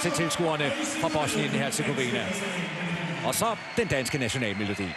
til tilskuerne fra Bosnien-Herzegovina. Og så den danske nationalmelodi.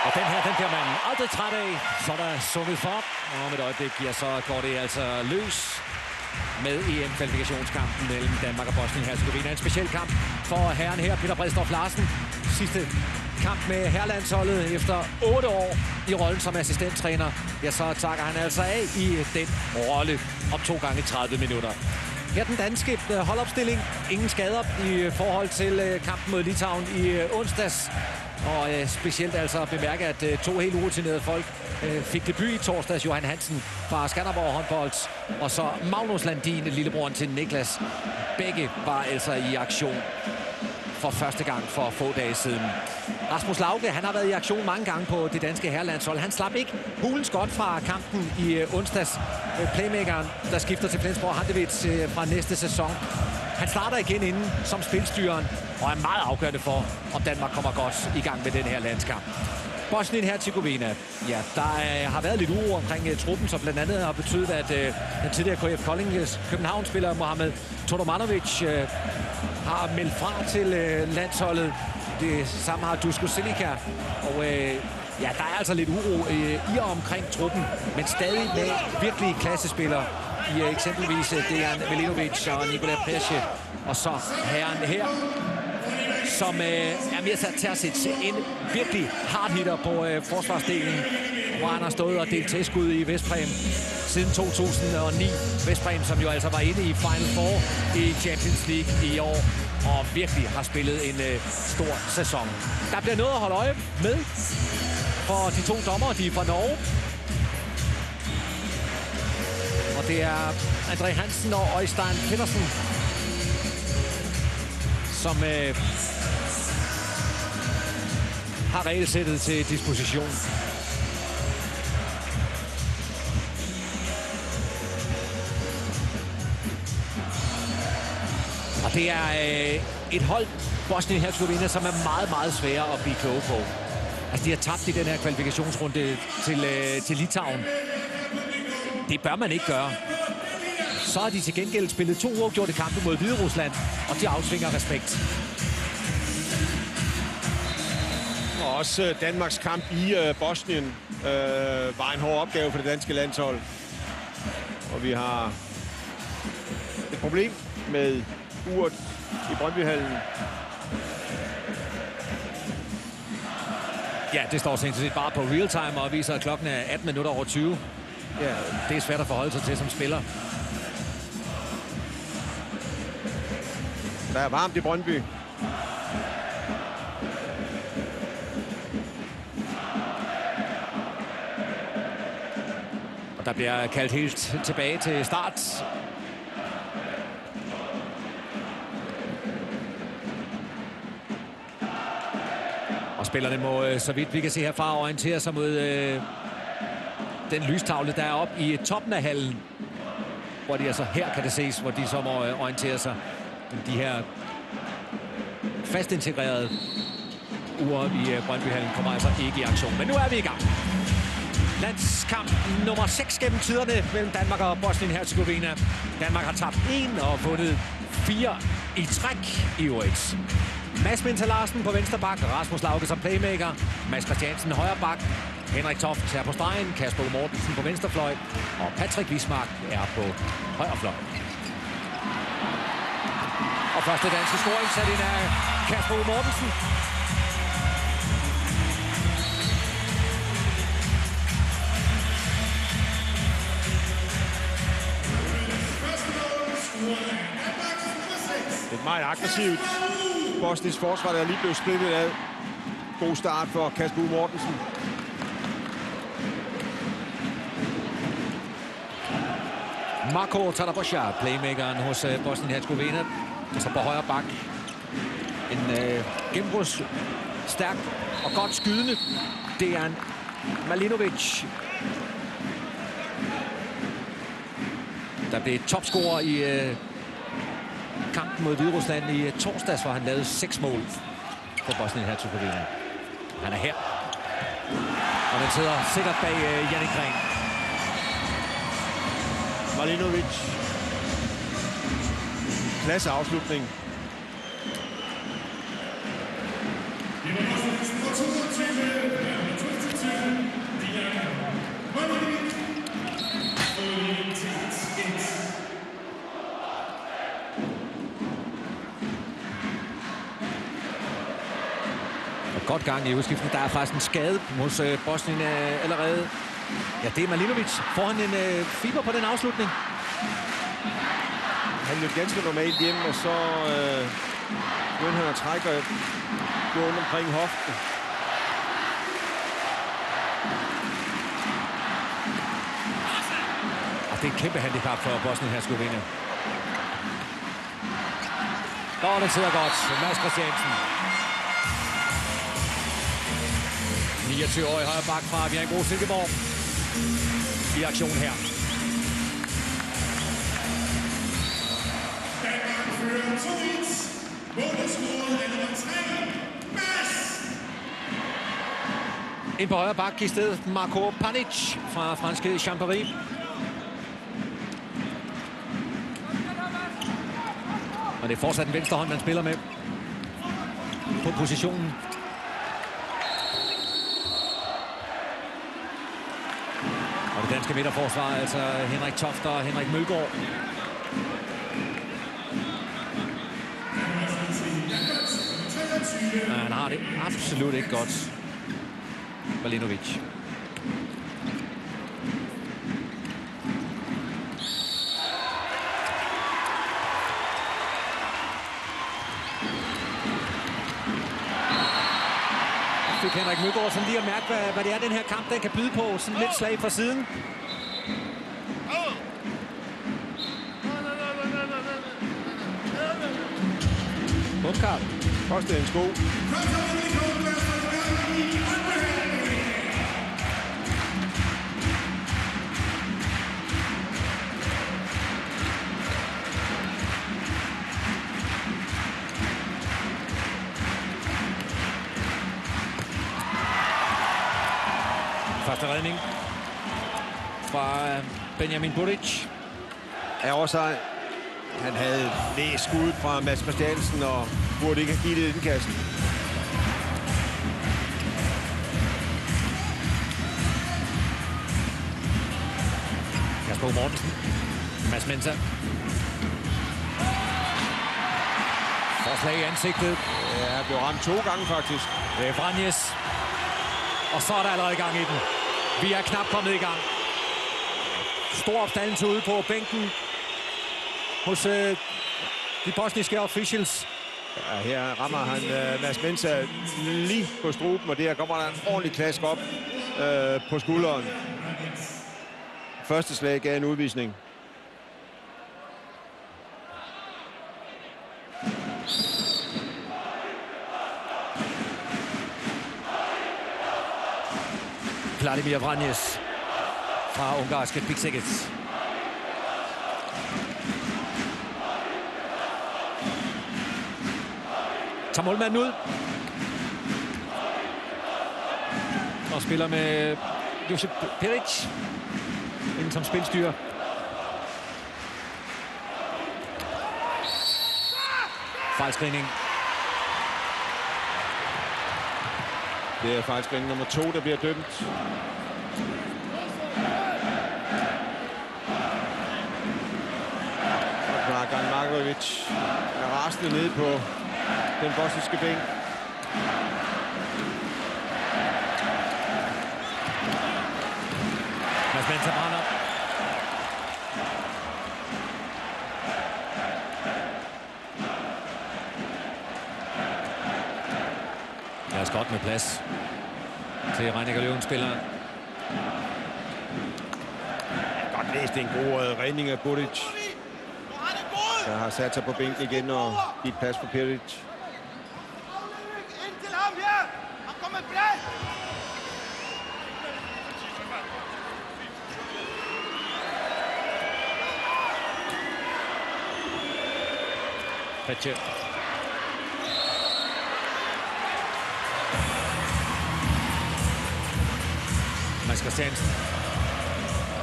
Og den her, den bliver man aldrig træt af. Så er der sunget for. Og om et øjeblik, ja, så går det altså løs med EM-kvalifikationskampen mellem Danmark og Bosnien-Herzegovina. En speciel kamp for herren her, Peter Bredsdorff Larsen. Sidste kamp med herrelandsholdet efter 8 år i rollen som assistenttræner. Ja, så takker han altså af i den rolle om 2 gange 30 minutter. Her den danske holdopstilling. Ingen skader i forhold til kampen mod Litauen i onsdags. Og specielt altså at bemærke, at 2 helt urutinerede folk fik debut i torsdags. Johan Hansen fra Skanderborg håndbold, og så Magnus Landin, lillebroren til Niklas. Begge var altså i aktion for første gang for få dage siden. Rasmus Lauke, han har været i aktion mange gange på det danske herrelandshold. Han slap ikke hulens godt fra kampen i onsdags. Playmakeren, der skifter til Flensborg Handewitt fra næste sæson. Han starter igen inden som spilstyren og er meget afgørende for, om Danmark kommer godt i gang med den her landskamp. Bosnien-Herzegovina. Ja, der har været lidt uro omkring truppen, som blandt andet har betydet, at den tidligere KF Kolding København-spiller Mohamed Todomanovic har meldt fra til landsholdet. Det samme har Dusko Silica. Og ja, der er altså lidt uro i og omkring truppen, men stadig med virkelige klassespillere i eksempelvis Dejan Velinovic og Nikola Pesce. Og så herren her, som er Mirza Terzic, en virkelig hardhitter på forsvarsdelen, hvor han har stået og delt tilskud i Vestpræm siden 2009. Vestpræm, som jo altså var inde i Final Four i Champions League i år, og virkelig har spillet en stor sæson. Der bliver noget at holde øje med for de 2 dommere, de er fra Norge. Og det er André Hansen og Øystein Pedersen, som har regelsættet til disposition. Og det er et hold, Bosnien-Herzegovina, som er meget, meget svære at blive kloge på. Altså, de har tabt i den her kvalifikationsrunde til Litauen. Det bør man ikke gøre. Så har de til gengæld spillet 2 uafgjorte kampe mod Hviderusland, og de afsvinger respekt. Og også Danmarks kamp i Bosnien var en hård opgave for det danske landshold. Og vi har et problem med uret i Brøndbyhallen. Ja, det står sådan set bare på real time og viser, at klokken er 18:20. Ja, det er svært at forholde sig til som spiller. Der er varmt i Brøndby. Og der bliver kaldt helt tilbage til start. Og spillerne må, så vidt vi kan se herfra, orientere sig mod den lystavle, der er oppe i toppen af hallen. Hvor de altså, her kan det ses, hvor de så må orientere sig. De her fastintegrerede ure i Brøndbyhallen kommer altså ikke i aktion. Men nu er vi i gang. Landskamp nummer 6 gennem tiderne mellem Danmark og Bosnien-Herzegovina. Danmark har tabt 1 og vundet 4 i træk i UX. Mads Minter Larsen på venstre bak, Rasmus Lauke som playmaker, Mads Christiansen højre bak, Henrik Toft er på stregen, Kasper Mortensen på venstre fløj, og Patrick Wismark er på højre fløj. Og første danske scoring sat ind af Kasper U. Mortensen. Et meget aggressivt bosnisk forsvar, der lige blev splittet af. God start for Kasper U. Mortensen. Marko Taraboša, playmakeren hos Bosnien-Hercegovina. Så på højre bak. En gennembrudsstærk og godt skydende Dejan Malinovic. Der blev topscorer i kampen mod Hviderusland i torsdags, hvor han lavede 6 mål for Bosnien-Hercegovina. Han er her. Og den sidder sikkert bag Jannik Gren. Malinovic. Klasse afslutning. Godt gang i udskiften. Der er faktisk en skade hos Bosnien allerede. Ja, det er Malinovic. Får han en fiber på den afslutning? Han løb ganske normalt hjem, og så begyndte han at trække og gå omkring hoften. Og det er et kæmpe handicap for Bosnien-Hercegovina. Og det sidder godt. Mads Christiansen. 29-årig højre bak fra Bjerringbro Silkeborg i aktion her. Ind på højre bak i stedet Marko Panic fra franske Champéry. Og det er fortsat en venstre hånd, man spiller med på positionen. Og det danske midterforsvar, altså Henrik Toft og Henrik Mølgaard. Men han har det absolut ikke godt. Malinovic. Fik Henrik Mølgaard sådan lige at mærke, hvad det er, den her kamp, den kan byde på. Sådan lidt slag fra siden. Bundkart. Koste en sko. Første redning fra Benjamin Buric. Er også han havde læst skuddet fra Mads Christiansen og burde ikke have givet det indkast. Kasper U. Mortensen. Mads Mensa. Forslag i ansigtet. Ja, han blev ramt 2 gange faktisk. Det er Vranjes. Og så er der allerede gang i den. Vi er knap kommet i gang. Stor opstandelse ude på bænken hos de bosniske officials. Ja, her rammer han Mads Mensa lige på struben, og der kommer der en ordentlig klask op på skulderen. Første slag gav en udvisning. Vladimir Vranjes fra ungarske Piksegets. Tager målmanden ud. Og spiller med Josip Peric inden som spilstyrer. Fejlscreening. Det er fejlscreening nummer 2, der bliver dømt. Dragan Markovic er rasende nede på den bosniske bænk. Mads Mensa brænder. Ja, Scott med plads til Reinecker Løven-spilleren. Godt læst en god redning af Buric, der har sat sig på bænken igen og givet plads for Peric. Petche. Mads Christiansen.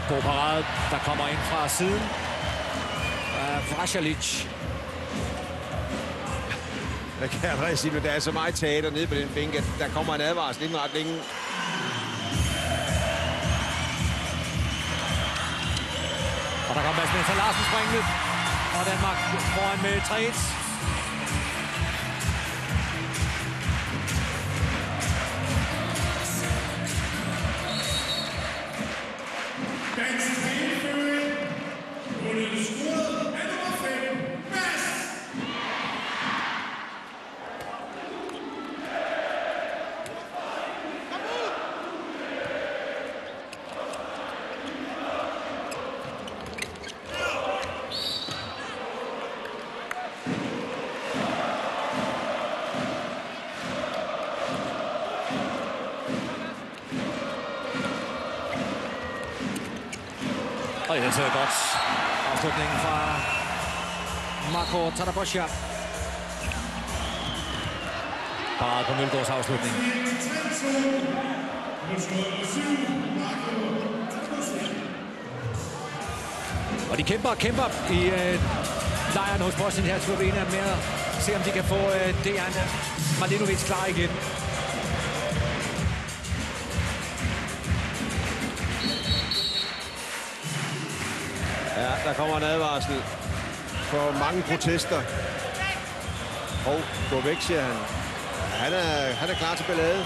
God parade, der kommer ind fra siden. Vrashalic. Der kan jeg allerede sige, at der er så meget teater nede på den bænk, at der kommer en advarsel inden ret længe. Og der kommer Mads Mensa Larsen springende. Og Danmark foran med 3-1. Og det er godt. Afslutningen fra Marko Tadabosja. Parade på Mølgaards afslutning. Og de kæmper i lejren hos Bosnien-Hercegovina med at se, om de kan få Dejan Mladenovic klar igen. Ja, der kommer en advarsel for mange protester. Og gå væk, siger han. Han er klar til ballade.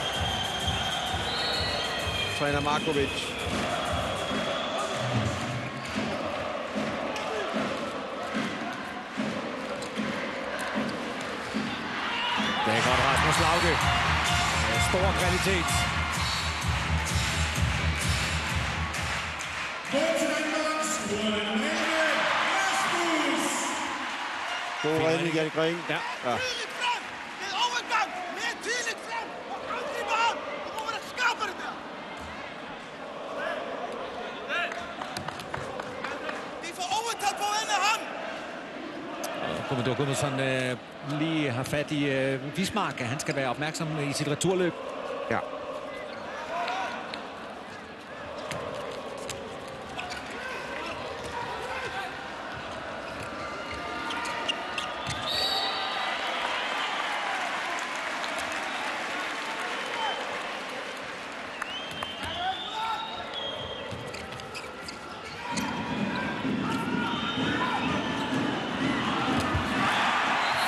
Træner Markovic. Det er godt Rasmus Lauke. Stor kvalitet. God redning, Jan Gring. Ja. Ja. Commodore Guðmundsson lige har fat i Wismark. Han skal være opmærksom i sit returløb. Ja.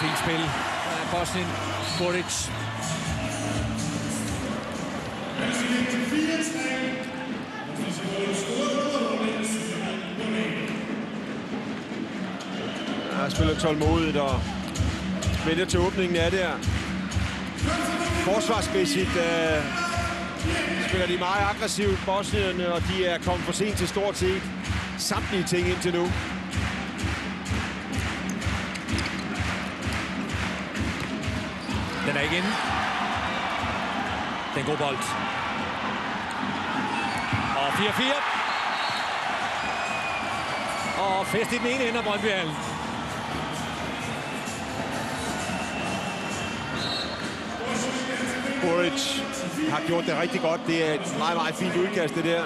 Fint spil af Bosnien. Buric. Han spiller tålmodigt og venter til åbningen af det her. Forsvarsmæssigt spiller de meget aggressivt, Bosnierne, og de er kommet for sent til stort set samtlige ting indtil nu. Den er ikke inde. Det er en god bold. Og 4-4. Og fest i den ene ende af Brøndbyhallen. Buric har gjort det rigtig godt. Det er et meget, meget fint udkast, det der.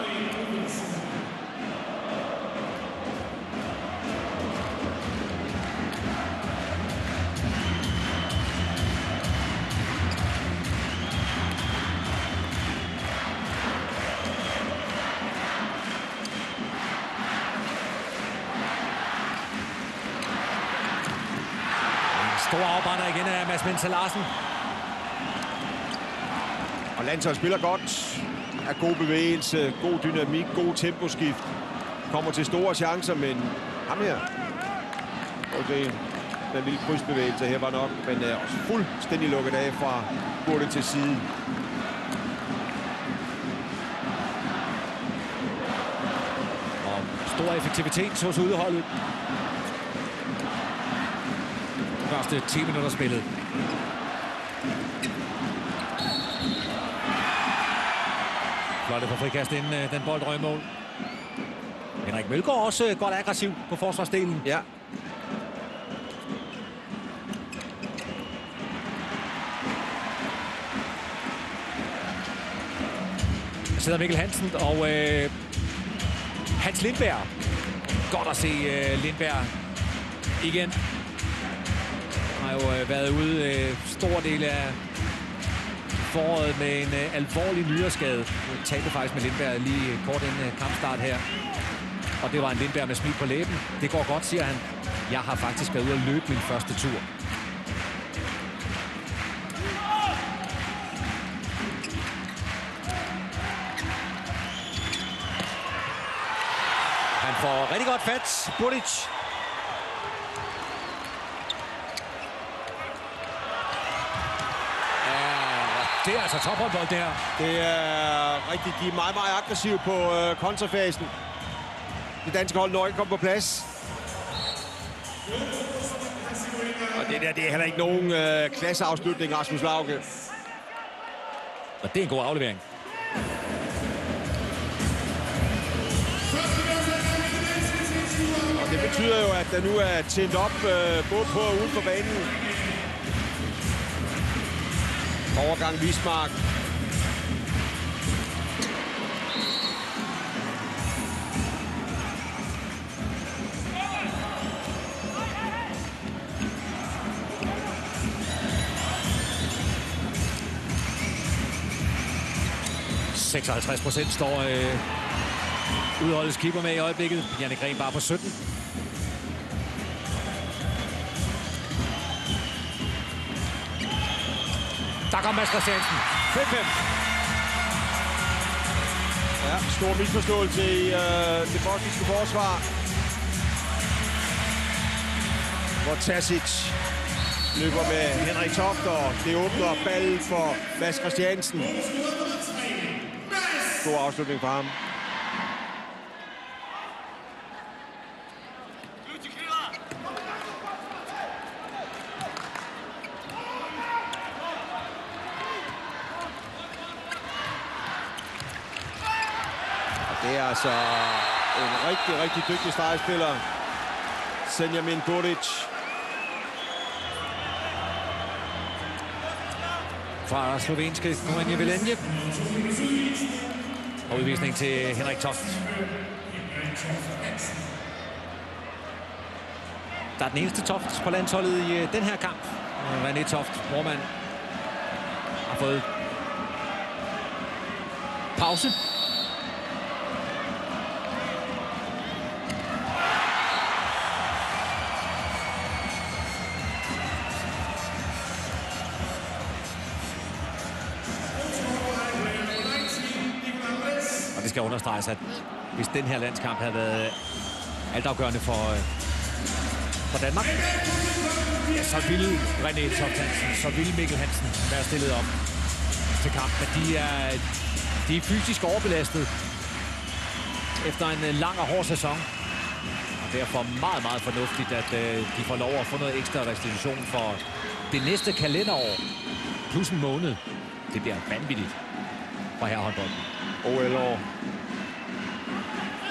Stor afbrænder igen af Mads Mensah Larsen. Og landsholdet spiller godt. Er god bevægelse, god dynamik, god temposkift. Kommer til store chancer, men ham her. Okay, den lille krydsbevægelse her var nok, men også fuldstændig lukket af fra burde til side. Og stor effektivitet hos udholdet. Første 10 minutter spillet. Flotte på frikast inden den bold røg mål. Henrik Mølgaard også godt aggressiv på forsvarsdelen. Ja. Der sidder Mikkel Hansen og Hans Lindberg. Godt at se Lindberg igen. Han har jo været ude stor del af foråret med en alvorlig nyreskade. Jeg talte faktisk med Lindberg lige kort inden kampstart her. Og det var en Lindberg med smil på læben. Det går godt, siger han. Jeg har faktisk været ude at løbe min første tur. Han får rigtig godt fat. Buric. Det er altså tophåndbold, det her. Det er rigtig, de er meget, meget aggressive på kontrafasen. Det danske hold når ikke kommer på plads. Og det der, det er heller ikke nogen klasseafslutning, Rasmus Lauke. Og det er en god aflevering. Og det betyder jo, at der nu er tændt op både på og uden for banen. Overgang Wismark. %56 står udholdets keeper med i øjeblikket. Jannik Rehn bare på 17. Der kommer Mads Christiansen. 5-5. Ja, stor misforståelse i det bosniske forsvar. Hvor Tasic løber med Henrik Toft, og det åbner ballen for Mads Christiansen. God afslutning for ham. Det er altså en rigtig, rigtig dygtig stregspiller. Senjamin Buric. Fra slovenske Komanje Velenje. Og udvisning til Henrik Toft. Der er den eneste Toft på landsholdet i den her kamp. René Toft, Mormand, har fået pause. Det skal understreges, at hvis den her landskamp havde været altafgørende for Danmark, ja, så ville René Toft Hansen, så ville Mikkel Hansen være stillet op til kamp. Men de er fysisk overbelastet efter en lang og hård sæson. Og derfor meget, meget fornuftigt, at de får lov at få noget ekstra restitution for det næste kalenderår. Plus en måned. Det bliver vanvittigt for herrehåndbolden. OL-år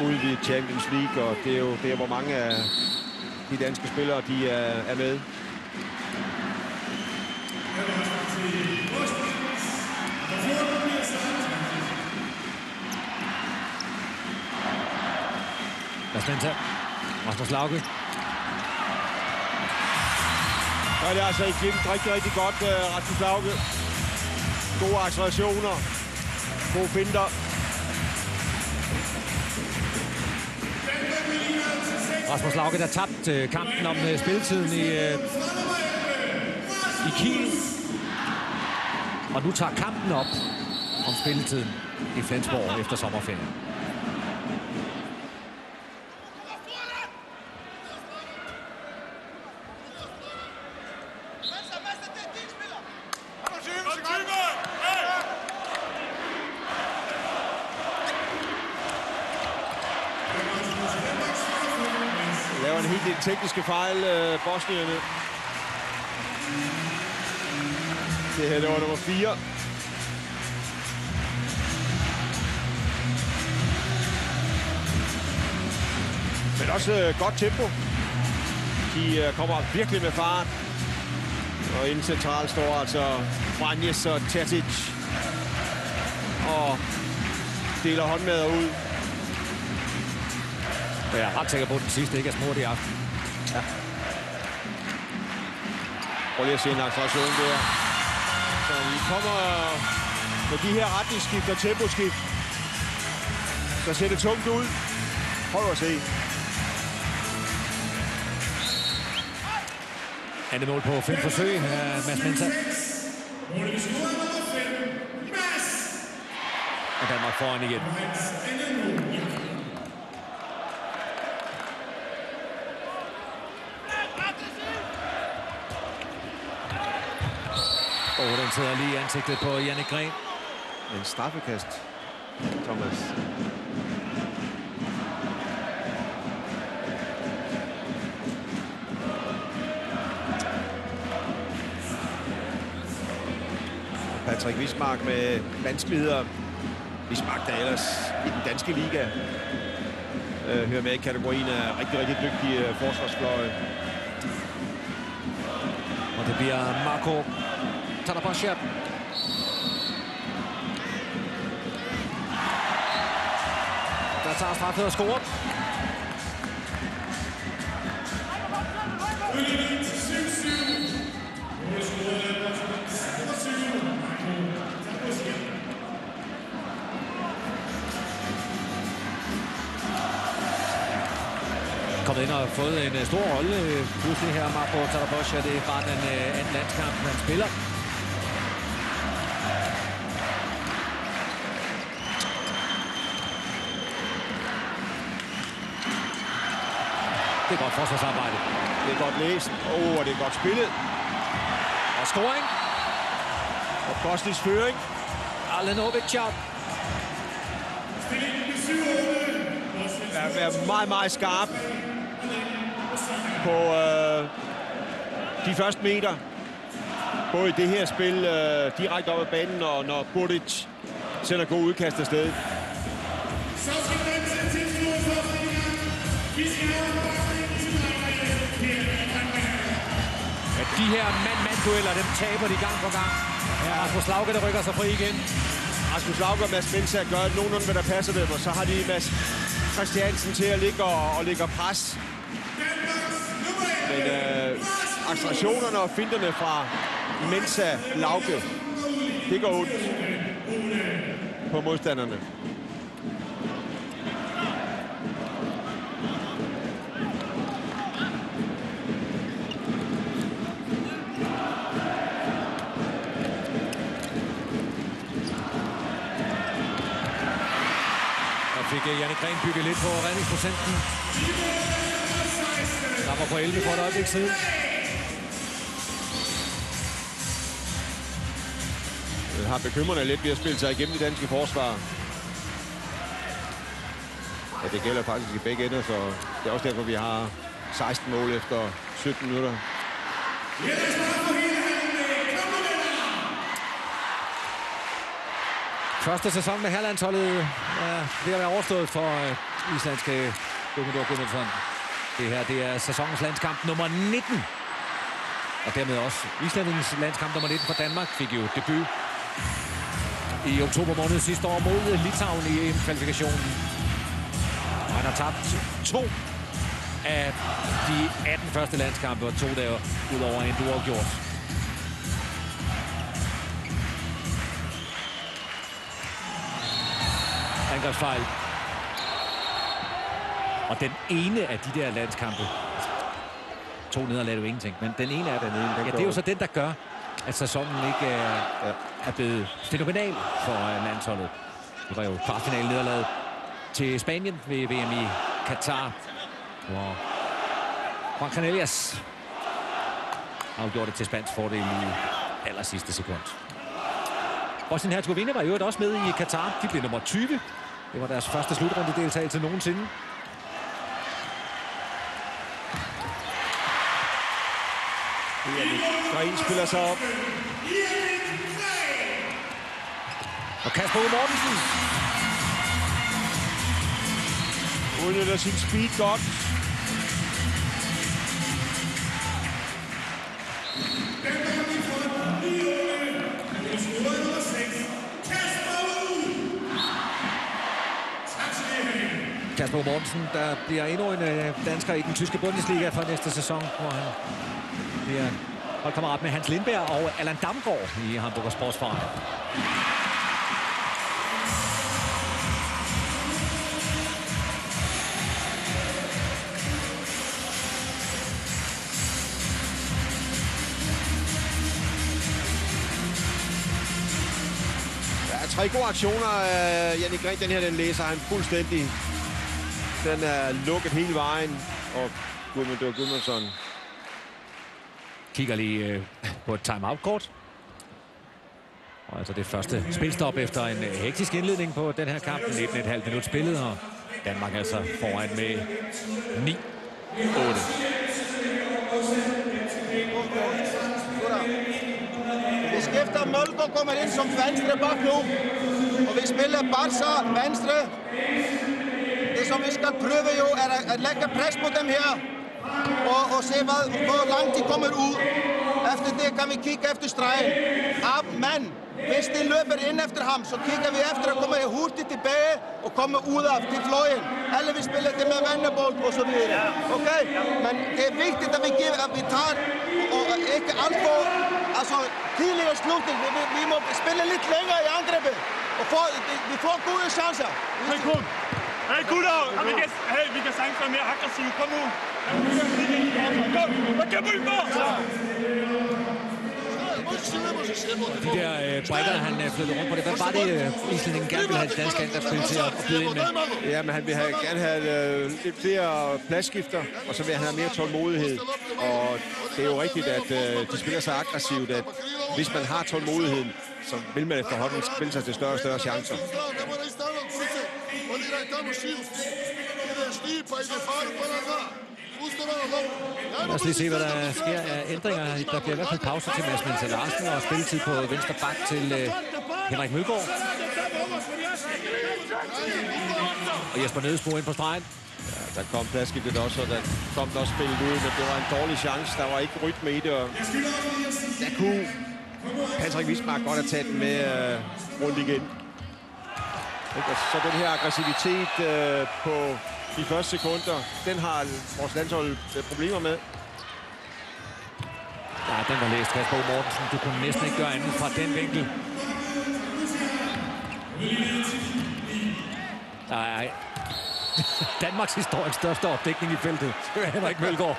ude i Champions League, og det er jo der, hvor mange af de danske spillere de er med. Mads Mensah, Rasmus Lauke. Og det er altså ikke rigtig, rigtig godt, Rasmus Lauke. Gode accelerationer. Gode finter. Rasmus Lauke, der tabte kampen om spilletiden i Kiel. Og nu tager kampen op om spilletiden i Flensborg efter sommerferien. Laver en helt del tekniske fejl, bosnierne. Det her, det var nummer 4. Men også godt tempo. De kommer virkelig med fart. Og inden centralt står altså Franjes og Terzic. Og deler håndmadder ud. Jeg er ret sikker på, at den sidste ikke er smurt i aften. Ja. Prøv lige at se en acceleration der. Så vi kommer med de her retningsskift og temposkift. Så ser det tungt ud. Prøv at se. Andet mål på 5 forsøg af Mads Mensah. Og Danmark foran igen. Og den sidder lige i ansigtet på Jannik Gren. En straffekast, Thomas. Patrick Wismark med vanskeligheder. Wismark, der ellers i den danske liga hører med i kategorien af rigtig, rigtig dygtige forsvarsfløje. Og det bliver Marco Tarapasha. Der tager straffet og scorer. Kommet ind og har fået en stor rolle. Pludselig her Marco Tarapasha. Det er bare den anden landskamp, han spiller. Det er godt forsvarsarbejde. Det er godt læst. Og det er godt spillet. Og scoring. Og Bosniens føring. Alenovic. Er meget, meget skarp på de første meter. Både i det her spil direkte op ad banen, og når Buric sender god udkast afsted. De her mand-mand-dueller, dem taber de gang på gang. Ja. Rasmus Lauke, der rykker sig fri igen. Rasmus Lauke og Mads Mensah gør nogenlunde, hvad der passer dem, og så har de Mads Christiansen til at ligge og lægge pres. Men accelerationerne og finterne fra Mensah Lauke, det går ondt på modstanderne. Fik Jannik Gren bygget lidt på redningsprocenten. Der var på 11 for et øjeblik siden. Det har bekymrende lidt ved at spille sig igennem det danske forsvar. Ja, det gælder faktisk i begge ender, så det er også derfor, vi har 16 mål efter 17 minutter. Første sæson med herlandsholdet er ved at være overstået for islandske Guðmundur Guðmundsson. Det her, det er sæsonens landskamp nummer 19. Og dermed også Islands landskamp nummer 19 for Danmark. Fik jo debut i oktober måned sidste år mod Litauen i EM-kvalifikationen. Og han har tabt 2 af de 18 første landskampe, og 2 der ud over en uafgjort. Angrebsfejl. Og den ene af de der landskampe, 2 nederlag er jo ingenting, men den ene er den ene. Ja, det er jo så den, der gør, at sæsonen ikke er blevet fænomenal for landsholdet. Det var jo kvartfinale nederlaget til Spanien ved VM i Katar, hvor Juan Canellas afgjorde det til spansk fordel i allersidste sekund. Bosnien-Hercegovina var jo også med i Katar. De blev nummer 20. Det var deres første slutrundedeltagelse nogensinde. Green spiller sig op. Og Kasper Mortensen udnytter sin speed godt. Kasper Mortensen, der bliver endnu en dansker i den tyske Bundesliga for næste sæson, hvor han bliver holdkammerat med Hans Lindberg og Allan Damgaard i Hamburger Sportsverein. Tre gode aktioner. Jannik Green, den her, den læser han fuldstændig. Den er lukket hele vejen. Og Gudmundsson kigger lige på et timeout-kort. Og altså det første spilstop efter en hektisk indledning på den her kamp. 19,5 minut spillet, og Danmark altså foran med 9-8. Vi skifter Mølgaard, kommer ind som venstre bak nu. Og vi spiller Barca venstre. Det som vi skal prøve jo er at lægge pres på dem her. Og se hvor langt de kommer ud. Efter det kan vi kigge efter stregen. Men hvis de løber ind efter ham, så kigger vi efter at komme hurtigt tilbage og komme ud af til fløjen. Alle vi spiller det med vendebold og så videre. Okay? Men det er vigtigt at vi tager og ikke alt for tidligere slutning. Vi må spille lidt længere i angrebet. Og vi får gode chancer. Hey gutter! Vi kan sagtens være mere aggressive. Kom nu! Kom! Hvad kan vi for? De der brækker, han flyttede rundt på det. Hvad var det, islændingen gerne ville have det danske angrebsspil til at byde ind med? Ja, men han vil gerne have lidt flere pladsskifter, og så vil han have mere tålmodighed. Og det er jo rigtigt, at de spiller så aggressivt, at hvis man har tålmodigheden, så vil man efterhånden spille sig til større og større chancer. Lad os lige se, hvad der sker af ændringer. Der bliver i hvert fald pause til Mads Mensah Larsen og spilletid på venstre bak til Henrik Mølgaard. Og Jesper Nødesbo ind på stregen. Ja, der kom pladsskiftet også, og der kom der også spillet ud, men det var en dårlig chance. Der var ikke rytme i det, og der kunne Patrick Wismark godt have taget den med rundt igen. Så den her aggressivitet på de første sekunder, den har vores landshold problemer med. Ja, den var læst, Kasper Mortensen. Du kunne næsten ikke gøre andet fra den vinkel. Nej. Danmarks historisk største opdækning i feltet. Det er Henrik Mølgaard.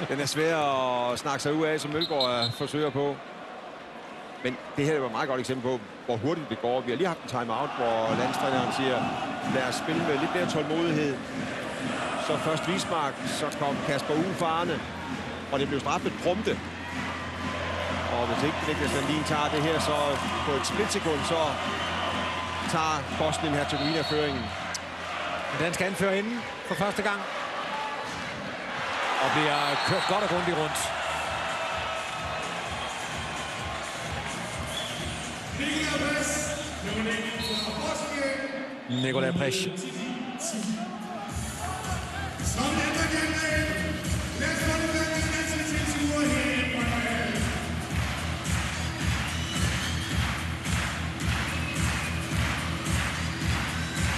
Den er svær at snakke sig ud af, som Mølgaard forsøger på. Men det her var et meget godt eksempel på, hvor hurtigt det går. Vi har lige haft en timeout, hvor landstræneren siger, lad os spille med lidt mere tålmodighed. Så først Wismark, så kom Kasper farne, og det blev straffet prompte. Og hvis ikke Niklas Landin tager det her, så på et splitsekund, så tager Bosnien-Hercegovina føringen. Den danske anfører inden for første gang. Og bliver kørt godt og grundigt rundt. Nikolaj Presch.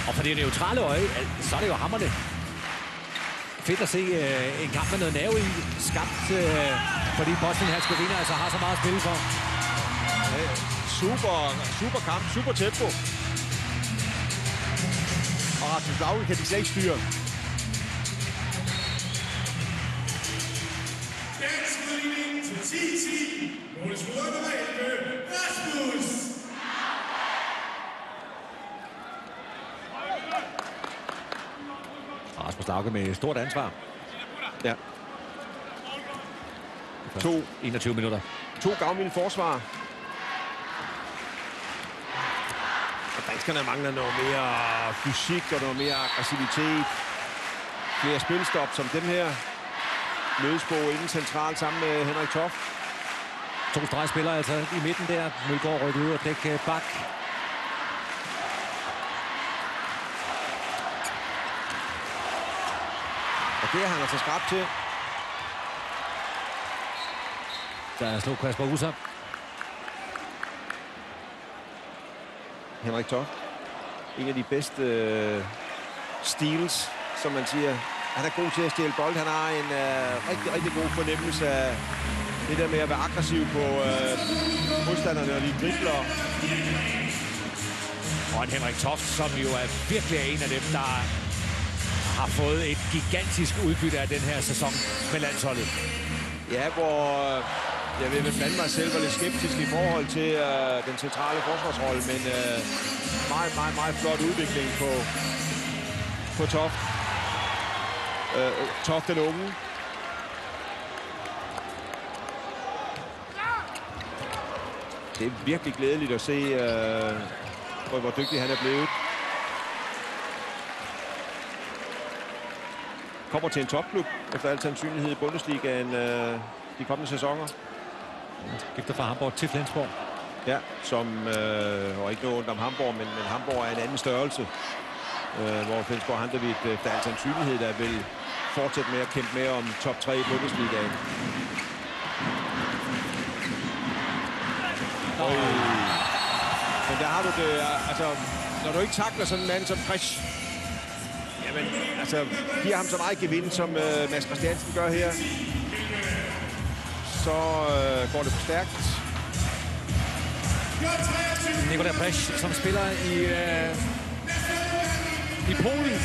Og for det neutrale øje, så er det jo hamrende fedt at se en kamp med noget nerve i, skabt fordi Bosnien-Hercegovina altså har så meget at spille for. Super kamp, super tempo. Og Rasmus Lauge kan de slet ikke styre. Rasmus Lauke med stort ansvar. Ja. 21 minutter. 2 gavmilde forsvar. Og danskerne mangler noget mere fysik og noget mere aggressivitet. Flere spilstop som dem her. Mødesbo inden centralt sammen med Henrik Toft. 2 stregspillere altså i midten der. Mølgaard rykker ud og dækker bak. Og det er han altså skarpt til. Der slog Kasper Usser. Henrik Toft. En af de bedste steals, som man siger. Han er god til at stjæle bold. Han har en rigtig god fornemmelse af det der med at være aggressiv på modstanderne, og de dribler. Og en Henrik Toft, som jo er virkelig en af dem, der har fået et gigantisk udbytte af den her sæson med landsholdet. Ja, hvor jeg vil blande mig selv var lidt skeptisk i forhold til den centrale forsvarsrolle, men meget flot udvikling på Toft. Toft den unge. Det er virkelig glædeligt at se, hvor dygtig han er blevet. Kommer til en topklub efter al sandsynlighed i Bundesligaen de kommende sæsoner. Skifter fra Hamburg til Flensborg. Ja, som og ikke noget ondt om Hamburg, men Hamburg er en anden størrelse. Hvor Flensborg Handewitt efter al sandsynlighed der vil fortsætte med at kæmpe med om top 3 i Bundesligaen. Men der har du det, altså, når du ikke takler sådan en mand som Presch, jamen, altså, giver ham så meget gevind, som Mads Christiansen gør her, så går det for stærkt. Nikolaj Presch, som spiller i Polen.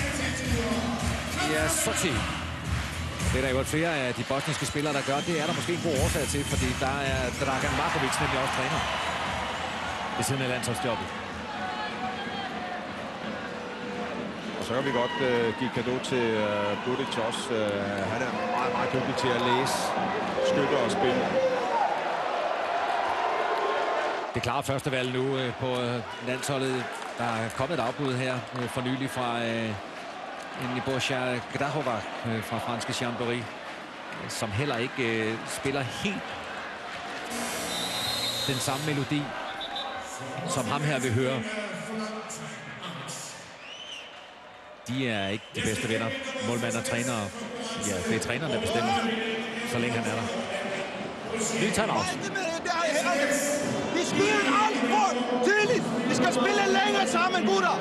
Ja, Sochi. Det er der jo flere af de bosniske spillere, der gør. Det er der måske en god årsag til, fordi der er Dragan Markovic nemlig også træner ved siden af landsholdsjobbet. Og så kan vi godt give cadeau til Budic også. Han er meget dygtig til at læse skytter og spille. Det klare førstevalg nu på landsholdet. Der er kommet et afbud her for nylig fra Borja Grahova fra franske Chambéry, som heller ikke spiller helt den samme melodi, som ham her vil høre. De er ikke de bedste venner. Målmand og træner. Ja, det er træneren, der bestemmer, så længe han er der. Ny timeout. Vi skyder alt for tidligt. Vi skal spille længere sammen, gutter.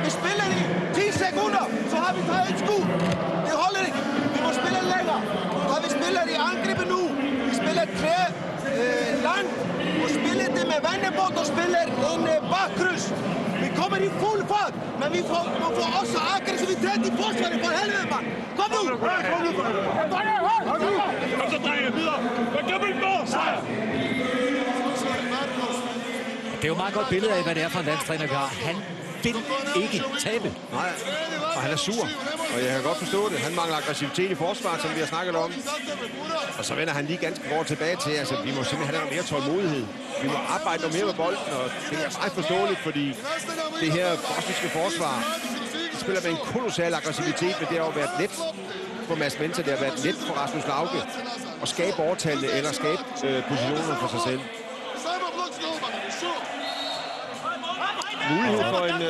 Vi spiller i 10 sekunder, så har vi taget et skud. Det holder ikke. Vi må spille længere. Og vi spiller i angrebet nu. Vi spiller 3 langt. Og spiller det med vandebånd og spiller en bakkryds. Vi kommer i fuld fart, men vi får også aggressivitet i forsvaret. For helvede, mand. Kom nu! Kom så, drenge, videre. Hvad gør vi for? Sejr! Det er jo et meget godt billede af, hvad det er for en landstræner, vi har. Han vil ikke tabe. Nej, og han er sur. Og jeg kan godt forstå det. Han mangler aggressivitet i forsvaret, som vi har snakket om. Og så vender han lige ganske kort tilbage til, altså vi må simpelthen have noget mere tålmodighed. Vi må arbejde noget mere med bolden, og det er meget forståeligt, fordi det her bosniske forsvar spiller med en kolossal aggressivitet, men det har jo været let for Mads Mensa, det har været let for Rasmus Lauke at skabe overtalene eller skabe positionerne for sig selv. Mulighed for en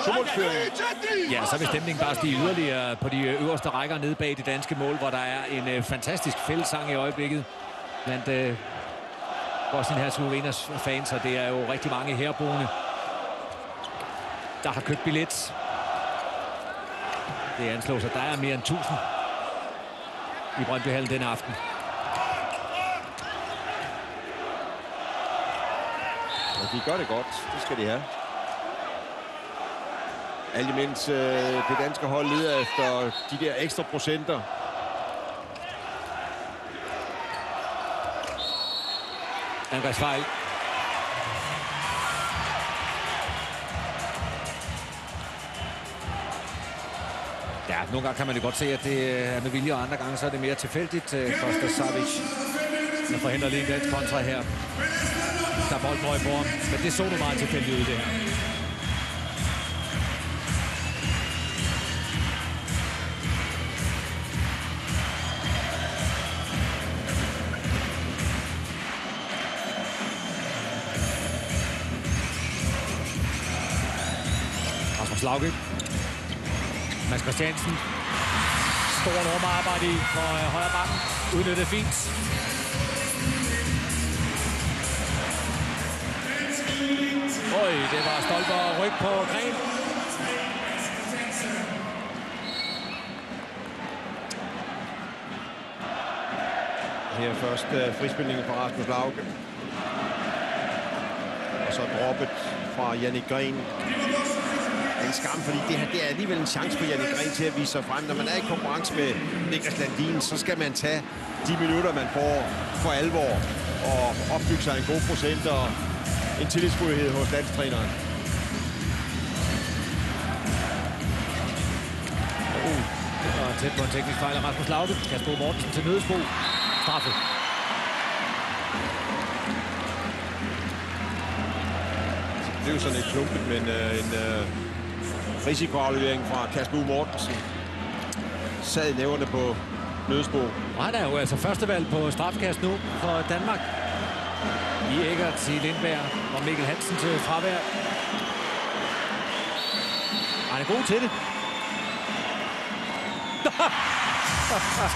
målføring. Ja, så vil stemningen bare stige yderligere på de øverste rækker nede bag det danske mål, hvor der er en fantastisk fællessang i øjeblikket blandt Bosnien-Hercegovinas fans, og det er jo rigtig mange herboende, der har købt billet. Det anslås, at der er mere end 1000 i Brøndbyhallen denne aften. Og de gør det godt. Det skal de have. Alt imens det danske hold leder efter de der ekstra procenter. Angrebsfejl. Ja, nogle gange kan man jo godt se, at det er med vilje, og andre gange så er det mere tilfældigt. Kostas Savic, der forhindrer lige en dansk kontra her. Der er boldbrøg på ham, men det så du meget tilfældigt ud, det her. Rasmus Lauke. Mads Christiansen. Stort overarbejde i for højre bakken. Udnyttet fint. Øj, det var Stolper og ryg på Gren. Her først frispillingen fra Rasmus Lauke. Og så droppet fra Jannik Gren. En skam, fordi det er alligevel en chance for Jannik Gren til at vise sig frem. Når man er i konkurrence med Niklas Landin, så skal man tage de minutter, man får for alvor og opbygge sig en god procent og en tillidsfuldhed hos landstræneren. Det var tæt på en teknisk fejl af Rasmus Lauke. Kasper Mortensen til Nødesbo. Straffe. Det er jo sådan et klumpet, men en risikoaflevering fra Kasper Mortensen. Sad i næverne på Nødesbo. Og han er jo altså førstevalg på strafkast nu for Danmark. I Eggert til Lindberg og Mikkel Hansen til fravær. Han er god til det.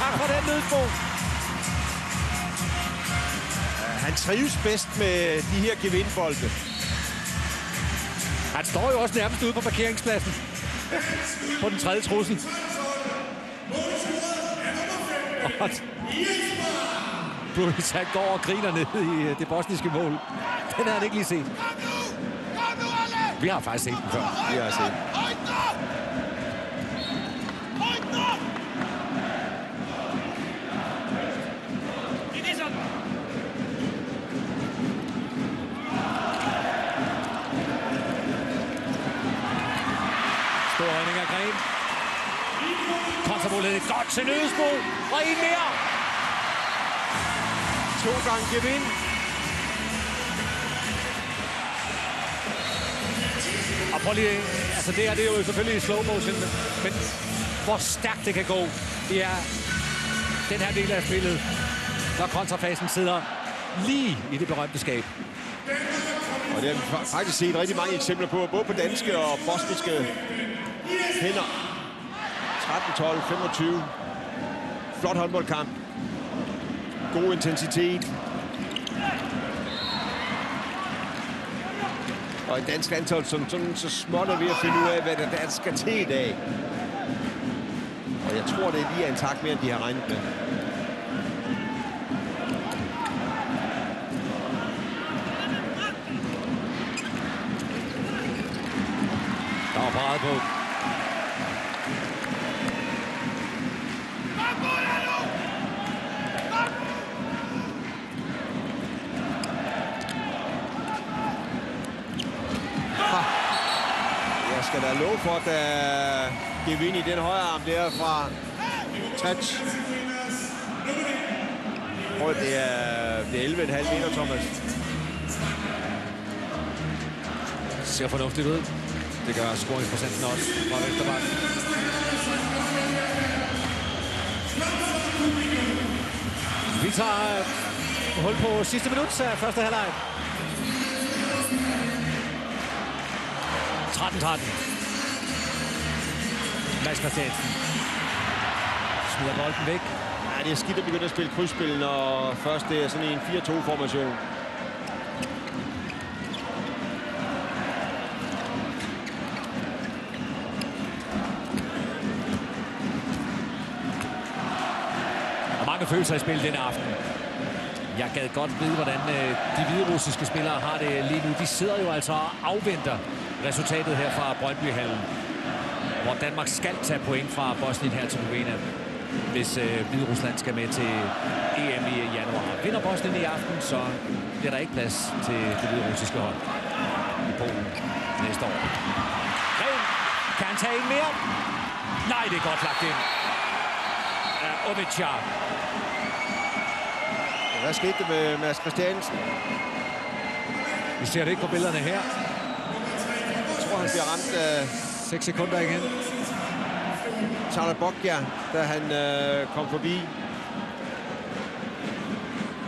Tak for den, Nødesbo. Han trives bedst med de her gevindbolde. Han står jo også nærmest ude på parkeringspladsen. På den tredje trussel. Bruce, han går og griner ned i det bosniske mål. Den har han ikke lige set. Vi har faktisk set den før. Vi har set. Stor redning af Gren. Kontramålet godt til Nødesbo. Og en mere. 2 gange gevind. Og prøv lige, altså det her, det er jo selvfølgelig i slow motion, men hvor stærkt det kan gå, det er den her del af spillet, når kontrafasen sidder lige i det berømte skab. Og det har vi faktisk set rigtig mange eksempler på, både på danske og bosniske hænder. 13-12, 25. Flot håndboldkamp. God intensitet. Og et dansk landshold, som sådan så småt er ved at finde ud af, hvad der skal til i dag. Og jeg tror, det er lige en takt mere, end de har regnet med. Der var parade på. Jeg skal da love for, at der giver vind i den højre arm der fra Tretsch. Og det er 11,5 meter, Thomas. Ser fornuftigt ud. Det gør scoringsprocenten også fra Vesterbakken. Vi tager hul på sidste minut af første halvleg. 13-13. Mads Christiansen smider bolden væk. Ja, det er skidt at begynde at spille krydsspil, når først det er sådan en 4-2-formation. Og mange følelser i spil denne aften. Jeg gad godt vide, hvordan de hviderussiske spillere har det lige nu. De sidder jo altså og afventer resultatet her fra Brøndbyhallen, hvor Danmark skal tage point fra Bosnien-Herzegovina, hvis Hviderusland skal med til EM i januar. Vinder Bosnien i aften, så bliver der ikke plads til det hviderussiske hold i Polen næste år. Ren, kan han tage en mere? Nej, det er godt lagt ind af Ovichar. Hvad skete der med Mads Christiansen? Vi ser det ikke på billederne her. Jeg tror, han bliver ramt af 6 sekunder igen. Tavla Bokja, da han kom forbi.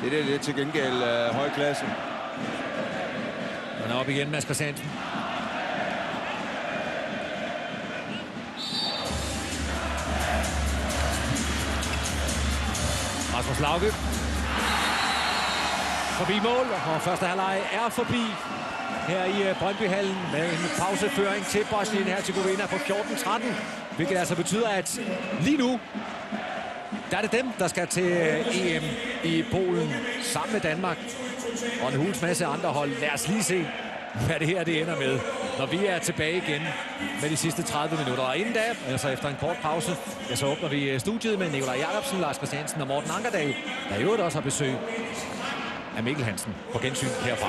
Det er til gengæld høj klasse. Han er op igen, Mads Christiansen. Rasmus Lauke. Forbi mål, og første halvleg er forbi her i Brøndbyhallen med en pauseføring til Bosnien-Hercegovina på 14-13. Hvilket altså betyder, at lige nu, der er det dem, der skal til EM i Polen sammen med Danmark og en hulens masse andre hold. Lad os lige se, hvad det her det ender med, når vi er tilbage igen med de sidste 30 minutter. Og inden da, altså efter en kort pause, ja, så åbner vi studiet med Nikolaj Jacobsen, Lars Christiansen og Morten Ankerdal, der i øvrigt også har besøg af Mikkel Hansen på gensyn herfra.